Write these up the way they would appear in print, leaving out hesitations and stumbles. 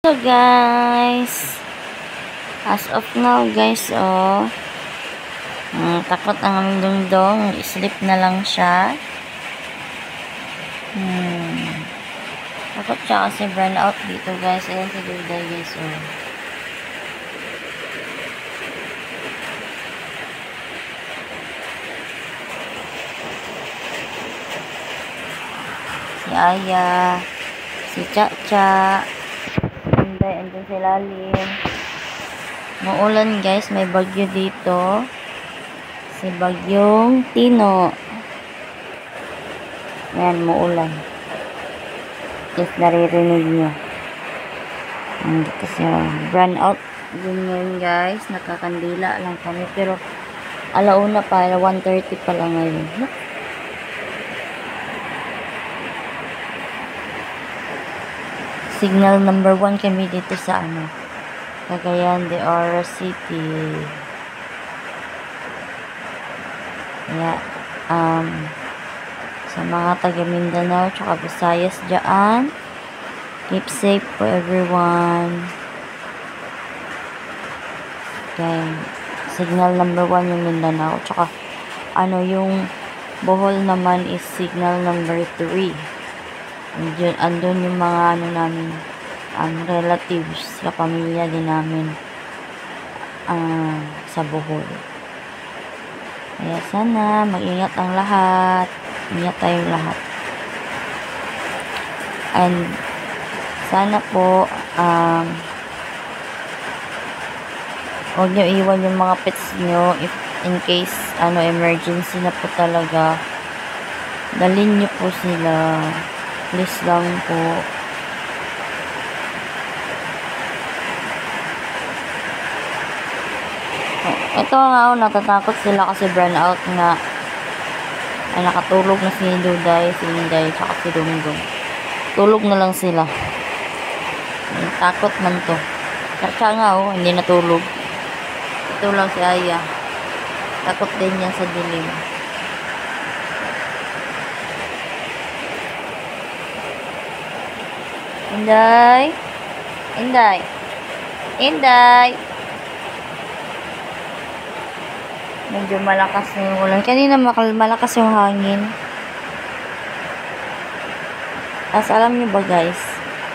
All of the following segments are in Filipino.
So guys, as of now guys, takot ang aming dungdong, sleep na lang siya. Takot siya kasi burn out dito guys. Ayan si Duday guys, si Aya, si Cha-Cha, andun sa lalim. Maulan guys, may bagyo dito. Si Bagyong Tino. Ayan, maulan. If naririnig nyo. Kasi burn out din ngayon guys. Nakakandila lang kami. Pero alauna pa, 1:30 pa lang ngayon. Signal number 1 kami dito sa Cagayan de Oro City. Kaya, sa mga taga Mindanao tsaka Visayas dyan, keep safe for everyone. Okay, signal number 1 yung Mindanao, tsaka yung Bohol naman is signal number 3. Andun yung mga namin, relatives, kapamilya din namin sa Bohol. Kaya sana mag-ingat ang lahat. Ingat tayong lahat. And sana po huwag nyo iwan yung mga pets nyo if in case emergency na po talaga. Dalhin nyo po sila. Please lang po. Ito nga natatakot sila kasi burnout nga. Ay nakatulog na si Duday, si Inday, tsaka si Dungdung. Tulog na lang sila. Takot man to. Karcha nga hindi natulog. Ito lang si Aya. Takot din yan sa dilim. Inday. Inday. Inday. Medyo malakas na yung ulan. Kanina malakas yung hangin. As alam nyo ba guys,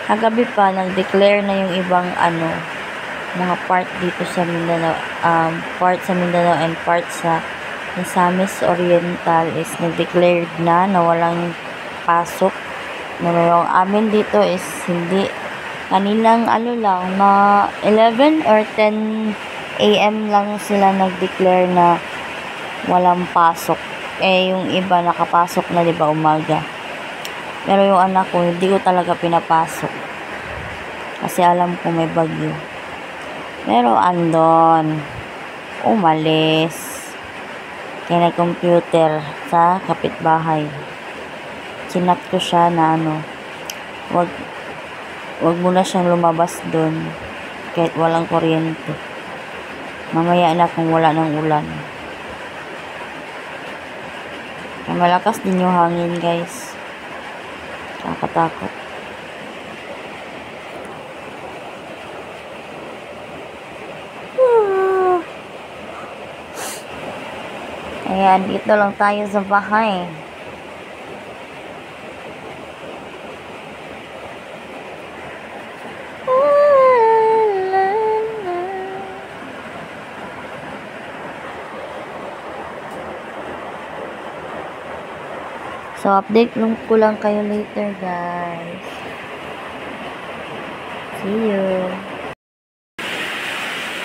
kagabi pa nag-declare na yung ibang mga part dito sa Mindanao, part sa Mindanao and part sa Misamis Oriental is nag-declared na walang pasok. Yung amin dito is hindi. Kaninang lang na 11 or 10 AM lang sila nag-declare na walang pasok. Yung iba nakapasok na 'di ba umaga. Pero yung anak ko hindi ko talaga pinapasok. Kasi alam ko may bagyo. Pero andon umalis. Kaya nag-computer sa kapitbahay. Sinat ko siya na wag mo na siyang lumabas doon kahit walang kuryente. Mamaya na kung wala ng ulan. Malakas din yung hangin guys. Nakakatakot. Ayan, dito lang tayo sa bahay. So, update ko lang kayo later, guys. See you.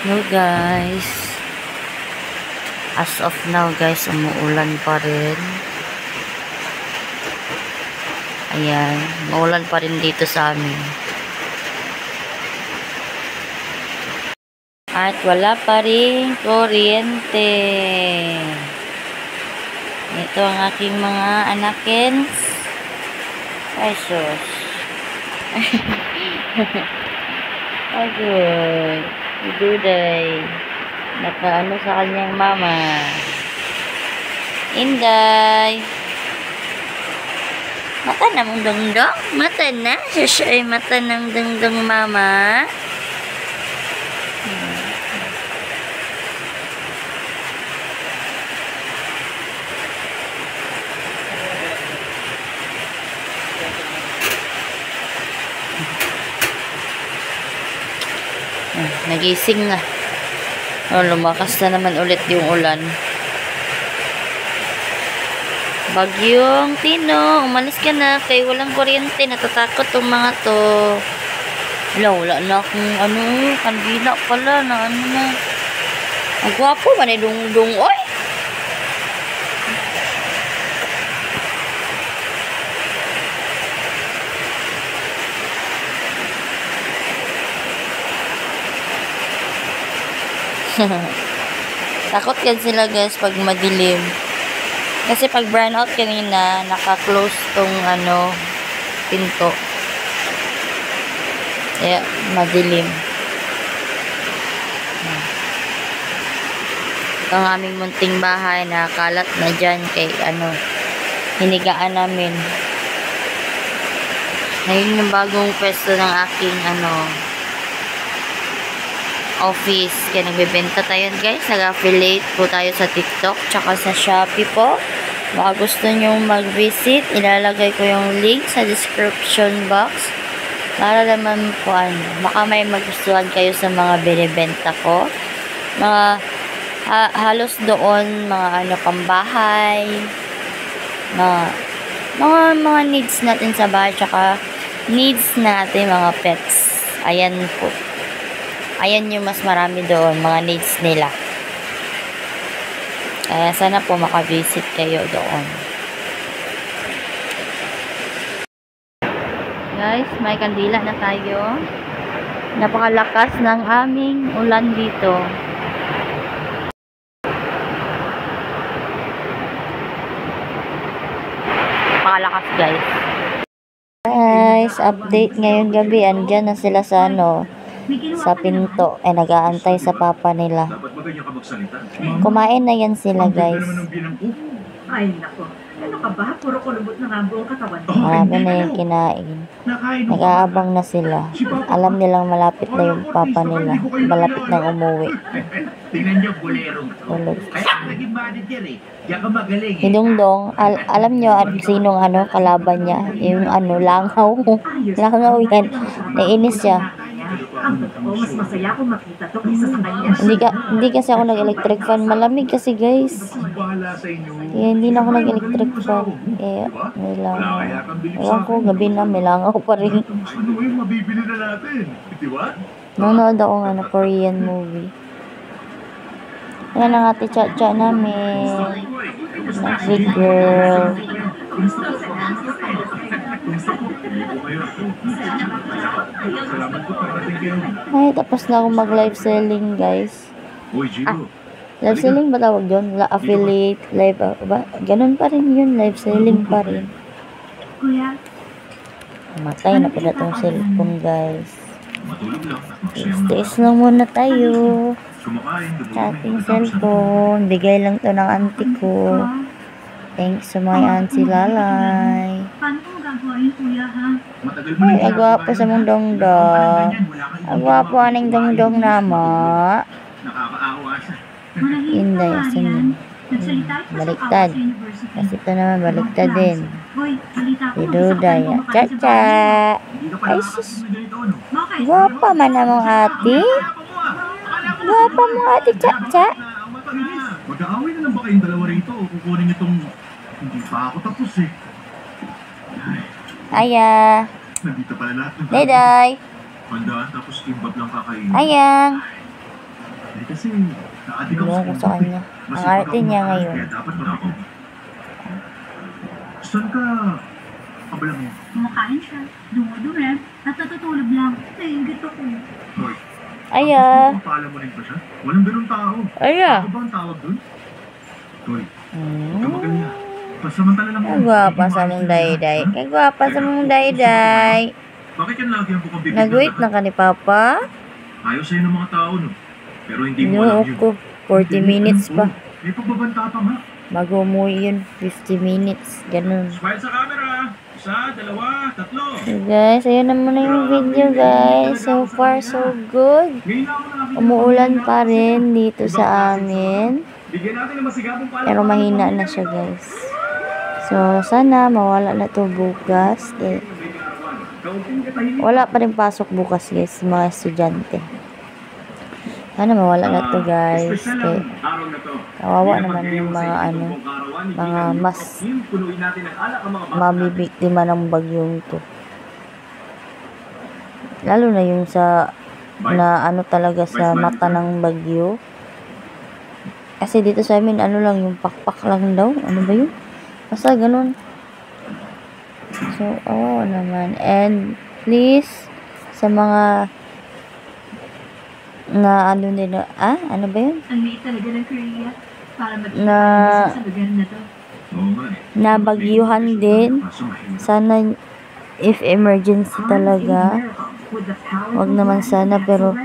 Hello, guys. As of now, guys, umuulan pa rin. Ayan. Umuulan pa rin dito sa amin. At wala pa rin kuryente. Ito ang aking mga anakins. Ay, sus. Ay, good. Duday. Nakaano sa kanyang mama. Inday. Mata na mong dongdong. Mata na. Siya ay mata ng dongdong mama. Nagising na. Oh, lumakas na naman ulit yung ulan. Bagyong Tino, umalis ka na kay walang kuryente. Natatakot tong mga to. Wala na akong kandila pala na na. Ang gwapo man eh, dungdung. Oy! Takot yan sila guys pag madilim. Kasi pag brownout kanina, naka-close tong pinto. Kaya madilim. Ito ang aming munting bahay na kalat na dyan kay hinigaan namin. Ngayon yung bagong pwesto ng aking office. Kaya nagbebenta tayo guys. Nag-affiliate po tayo sa TikTok tsaka sa Shopee po. Baka gusto nyo mag-visit, ilalagay ko yung link sa description box para naman po baka may magustuhan kayo sa mga binibenta ko. Mga halos doon mga pambahay, mga needs natin sa bahay tsaka needs natin mga pets. Ayan po. Ayan yung mas marami doon, mga needs nila. Kaya sana po makavisit kayo doon. Guys, may kandila na tayo. Napakalakas ng aming ulan dito. Napakalakas guys. Guys, update ngayong gabi. Andyan na sila sa sa pinto ay nag-aantay sa papa nila. Kumain na yan sila guys. Ay nako, ano ka ba? Puro kulubot na nga buong katawan. Marami na yung kinain. Nag-aabang na sila. Alam nilang malapit na yung papa nila. Malapit na umuwi. Tingnan niyo, bulerong to. Kaya naging manager eh. Kaya ka magaling eh. Hidungdong, alam nyo sinong kalaban niya? Yung langaw. Langaw yan. Nainis siya. Ang totoo, mas masaya kung makita to kaysa sa kanya. Hindi kasi ako nag-electric fan. Malamig kasi guys. Kaya hindi na ako nag-electric fan. May langaw. Ewan ko, gabi na may langaw pa rin. Ano yung mabibili na natin? Di ba? Nanonood ako Korean movie. Ayan ang ate cha-cha namin. Sweet girl. Ay, tapos na ako mag-live selling, guys. Live selling ba tawag yun? Affiliate, live, ba? Ganun pa rin yun, live selling pa rin. Matay na pala itong cellphone, guys. Tiis lang muna tayo. Sa ating cellphone. Bigay lang to ng auntie ko. Thanks sa my auntie Lalay. Paano mo gagawin, kuya, ha? Ay, agwapo sa mong dongdong. Agwapo aning dongdong na mo. Nakakaawa siya. Inday, asin. Baliktad. Kasi ito naman, baliktad din. Si Duday. Cha-cha. Ay, sus. Gwapa man na mong ate. Gwapa mong ate, cha-cha. Mag-aaway na lang ba kayong dalawa rito o kukunin itong hindi pa ako tapos eh. Aya. Nandito pala lahat ng Day. Pandaan tapos kimbap lang kakainin. Ayang. Eh kasi naadik ako Iwan ko sa kanya. Ang arte niya ngayon. Kaya dapat marako. Saan ka kabalang mo? Kumakain siya, dumudurem, at natutulog lang. Nainggit ako. Hoy. Aya. Pala mo rin pa siya? Walang ganun tao. Aya. Ano ba ang tawag dun? Hoy. Huwag ka magaling. Pasamantala lang mo. Kagwapa sa mong dayday. Kagwapa sa mong dayday. Bakit yan lagi ang bukang bibig? Nag-wait na ka ni Papa? Ayaw sa'yo ng mga tao, no? Pero hindi mo alam yun. ko. 40 minutes pa. May pagbabanta pa nga. Bago umuwi yun. 50 minutes. Ganun. Smile sa camera! Isa, dalawa, tatlo. So guys, ayun na muna yung video guys. So far so good. Ngayon na ako nakakita. Umuulan pa rin dito sa amin. Bigyan natin ng masigabong pala. Pero mahina na siya guys. So sana mawala na to bukas. Wala pa rin pasok bukas guys, mga estudyante. Sana mawala na to guys. Kaya kawawa naman yung mga mga mas mabibiktima ng bagyong to. Lalo na yung sa talaga sa mata ng bagyo. Kasi dito sa amin lang yung pakpak lang daw. Ano ba yun? Basta ganun. So naman. And please sa mga ano ba yun? Ang liit talaga ng Korea para sa lugar na to. Nabagyuhan din. Sana if emergency talaga, wag naman sana, pero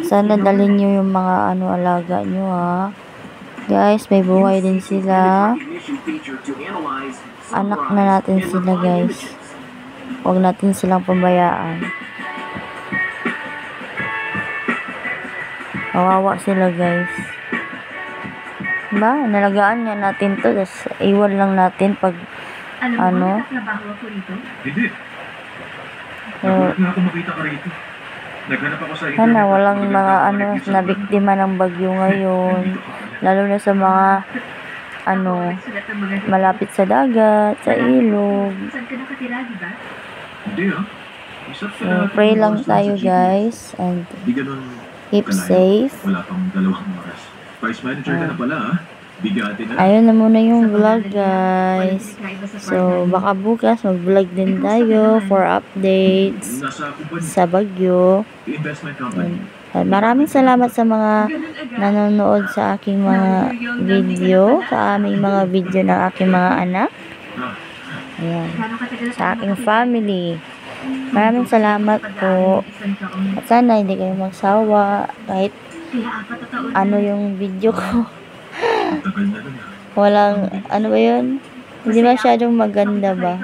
sana dalhin nyo yung mga alaga nyo guys. May buhay din sila, anak na natin sila guys. Wag natin silang pabayaan. Kawawa sila guys. Nalagaan nga natin to, tapos iwan lang natin pag Trabaho ako rito? Hindi. So, Na ako makita ka rito. Naghanap ako sa sana walang mga na biktima ng bagyo ngayon, lalo na sa mga malapit sa dagat, sa ilog. Saan ka nakatira, di ba? Hindi So pray lang tayo guys, and Di ganun keep kalayo. safe. Wala pang 2 oras. Vice manager ka na pala Bigatin na. Ayun na muna yung vlog guys. So baka bukas mag-vlog din tayo for updates Nasa kumpanya. sa bagyo. Investment company. Maraming salamat sa mga nanonood sa aking mga video, sa aming mga video ng aking mga anak. Ayan. Sa aking family. Maraming salamat po. At sana hindi kayo magsawa kahit yung video ko. Tagal na nun Walang, ba yun? Hindi masyadong maganda ba?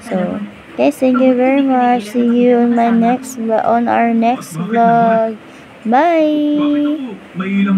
So, guys, thank you very much. See you on our next vlog. Bye! May ilang